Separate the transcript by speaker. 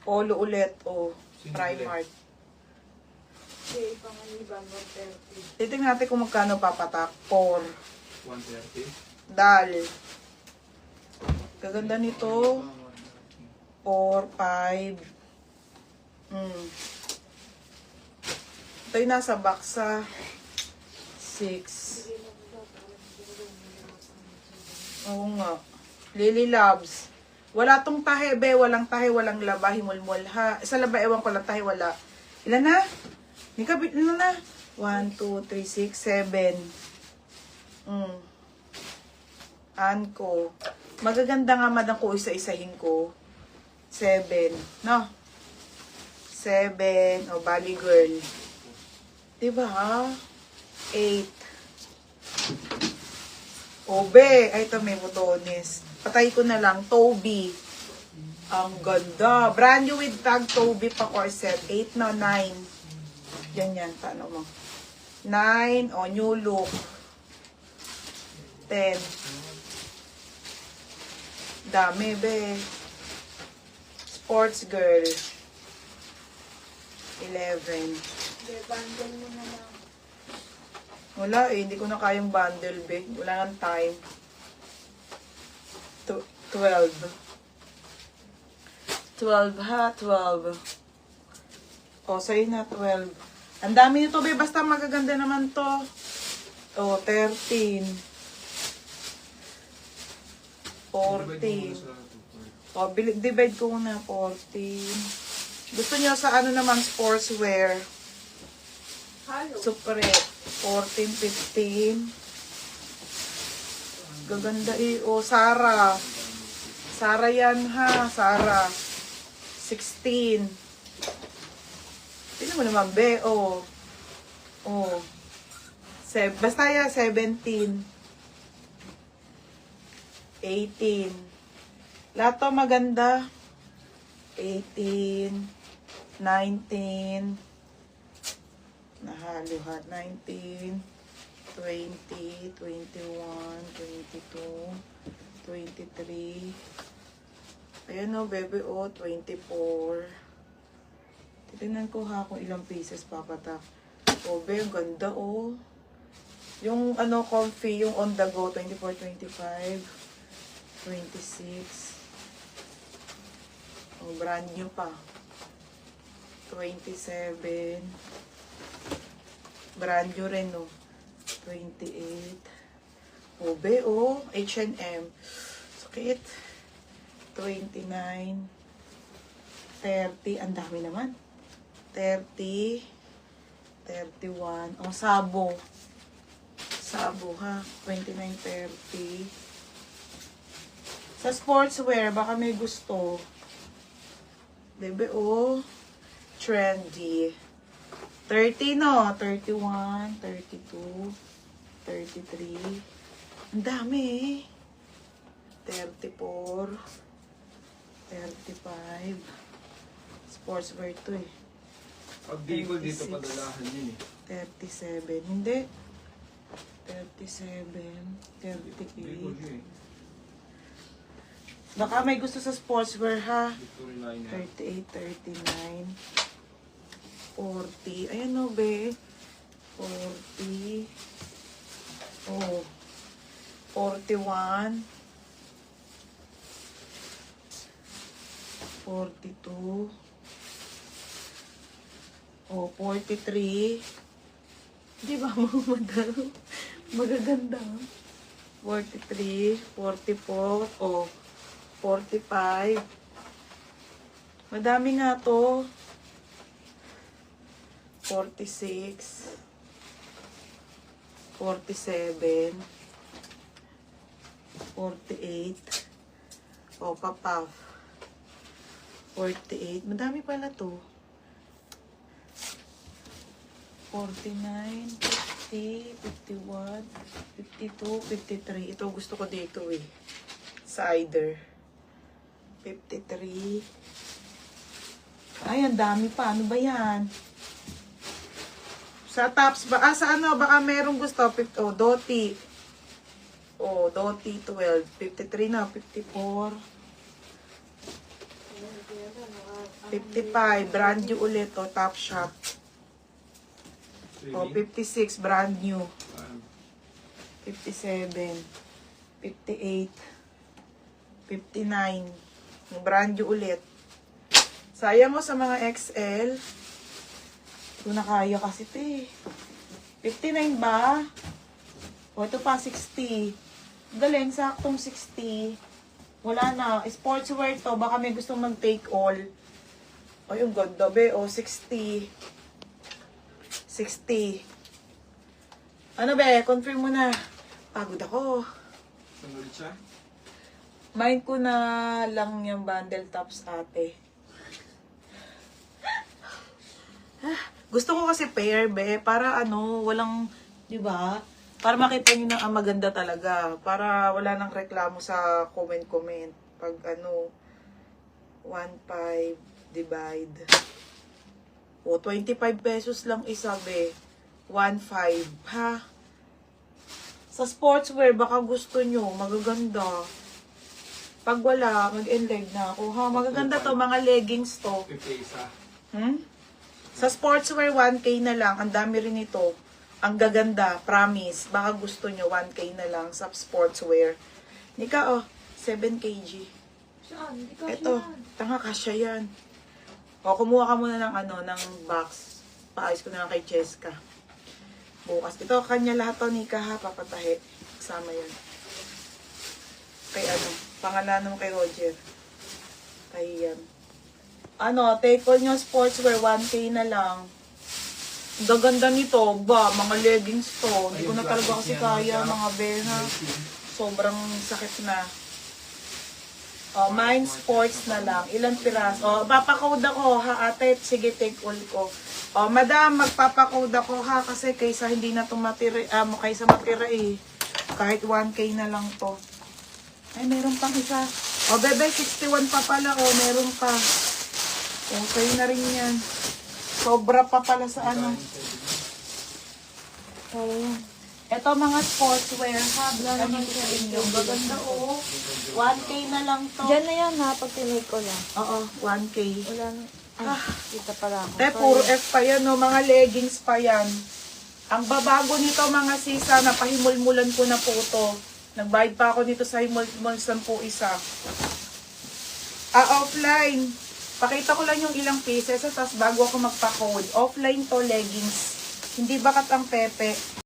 Speaker 1: Polo ulit. O, Primark.
Speaker 2: Okay, pangaliban, 130.
Speaker 1: Titingnan natin kung magkano papatak. 4.
Speaker 3: 130.
Speaker 1: Dal. Gaganda nito. 4, 5. Ito yung nasa box sa 6. Oo nga. Lily Loves. Wala tong tahe, be. Walang tahe, walang laba. Himulmul, ha. Sa laba, ewan ko lang tahe, wala. Ilan na? Ilan na? 1, 2, 3, 6, 7. Anko. Magaganda nga madang ko isa-isahin ko. 7. No? 7. O, Bali Girl. Diba, ha? 8. Obe. Ay, ito may botones. Patay ko na lang. Toby. Ang ganda. Brand new with tag Toby pa corset. 8 na 9. Yan. Paano mo? 9. O, new look. 10. Dami, be. Sports girl. 11.
Speaker 2: Okay, bundle mo na lang.
Speaker 1: Wala eh. Hindi ko na kayang bundle, be. Wala nang time. 12. 12 ha, 12. O, sa'yo na 12. Ang dami nito, be. Basta magaganda naman to. O, 13. 14. O, divide ko muna 14. Gusto nyo sa ano naman sportswear?
Speaker 2: Halo.
Speaker 1: Supre. 14, 15. Gaganda eh. O, Sara. Sara yan ha. Sara. 16. Tignan mo naman, be. O. O. Basta yan, 17. 18. Lahat to maganda. 18. 19. Nahaluhat. 19. 20. 21. 22. 23. Ayan o, bebe o. 24. Titignan ko ha kung ilang pieces papatak. O, be, ang ganda o. Yung ano, comfy, yung on the go, 24, 25, 26. Oh, brand new pa. 27. Brand new rin, no. 28. Oh, be, oh. H&M. Sakit. 29. 30. Ang dami naman. 30. 31. Oh, Sabo. Sabo, ha. 29, 30. Sa sportswear, baka may gusto. Bebe, oh. Trendy. 30, no? 31, 32, 33. Ang dami, eh. 34, 35. Sportswear to, eh.
Speaker 3: Pag Bicol dito padalahan yun eh.
Speaker 1: 37. Hindi. 37, 38.
Speaker 3: Bicol yun eh.
Speaker 1: Baka may gusto sa sportswear, ha?
Speaker 3: Victory Line.
Speaker 1: 38, 39, 40. Ayan o, be. 40. Oh. 41. 42. Oh, 43. Di ba, madalo? Magaganda. 43, 44, oh, 45. Madami nga to. 46, 47, 48, oh, papaf. 48, madami pala to. 49, 50, 51, 52, 53. Ito gusto ko dito eh. Cider. 53. Ay, ang dami pa. Ano ba yan? Sa tops ba? Ah, sa ano? Baka merong gusto. Oh, Doti. Oh, Doti 12. 53 na. 54.
Speaker 2: pera.
Speaker 1: 55, brand new ulit to, Top Shop. O, 56, brand new. 57, 58, 59. Yung brand new ulit. Sayang mo sa mga XL. Kung na kaya kasi ito eh. 59 ba? O, ito pa, 60. Galing, saktong 60. Wala na. Sportswear to. Baka may gusto mag-take all. O, yung ganda be. O, 60. 60. Ano be? Confirm mo na. Pagod ako.
Speaker 3: Saan ulit siya?
Speaker 1: Mind ko na lang yung bundle tops ate. Gusto ko kasi pair be. Para ano, walang, di ba? Para makita nyo na maganda talaga. Para wala nang reklamo sa comment-comment. Pag ano, 1.5 divide. O, 25 pesos lang isa be. 1.5. Ha? Sa sportswear, baka gusto nyo. Magaganda. Pag wala, mag-enleg na ako. Ha? Magaganda to. Mga leggings to.
Speaker 3: 50 isa.
Speaker 1: Sa sportswear, 1K na lang. Ang dami rin ito. Ang gaganda. Promise. Baka gusto nyo, 1K na lang sa sportswear. Nika, oh. 7 kg.
Speaker 2: Saan? Hindi ka
Speaker 1: Eto. Tanga, kasya yan. O, kumuha ka muna ng ano, ng box. Paayos ko na lang kay Cheska. Bukas. Ito, kanya lahat to, Nika, ha. Papatahe. Kasama yan. Kay ano, pangalanan mo kay Roger. Kay yan. Ano, take all nyo sportswear, 1K na lang. Gaganda nito, ba, mga leggings to. Hindi ko na talaga kasi kaya, mga bena. Sobrang sakit na. Oh, mine sports na lang. Ilang piraso? Oh, papakode ako, ha, ate. Sige, take all ko. Oh, madam, magpapakode ako, ha, kasi kaysa hindi na ito matira, kaysa matira eh. Kahit 1K na lang to. Ay, meron pang isa. Oh, bebe, 61 pa pala, oh, meron pa. Okay na rin yan. Sobra pa pala sa ano. Oh. Ito mga sportswear, ha? Ano sa inyo? Maganda, oh. 1K na lang to.
Speaker 2: Diyan na yan ha, pag tinake ko lang.
Speaker 1: Oo, 1K.
Speaker 2: Wala na. Ay, kita pala ako.
Speaker 1: Puro F pa yan, no? Mga leggings pa yan. Ang babago nito, mga sisa, napahimulmulan ko na po ito. Nagbayad pa ako dito sa himulmulan po isa. Offline. Pakita ko lang yung ilang pieces, tapos bago ako magpa-code. Offline to, leggings. Hindi bakat ang pepe.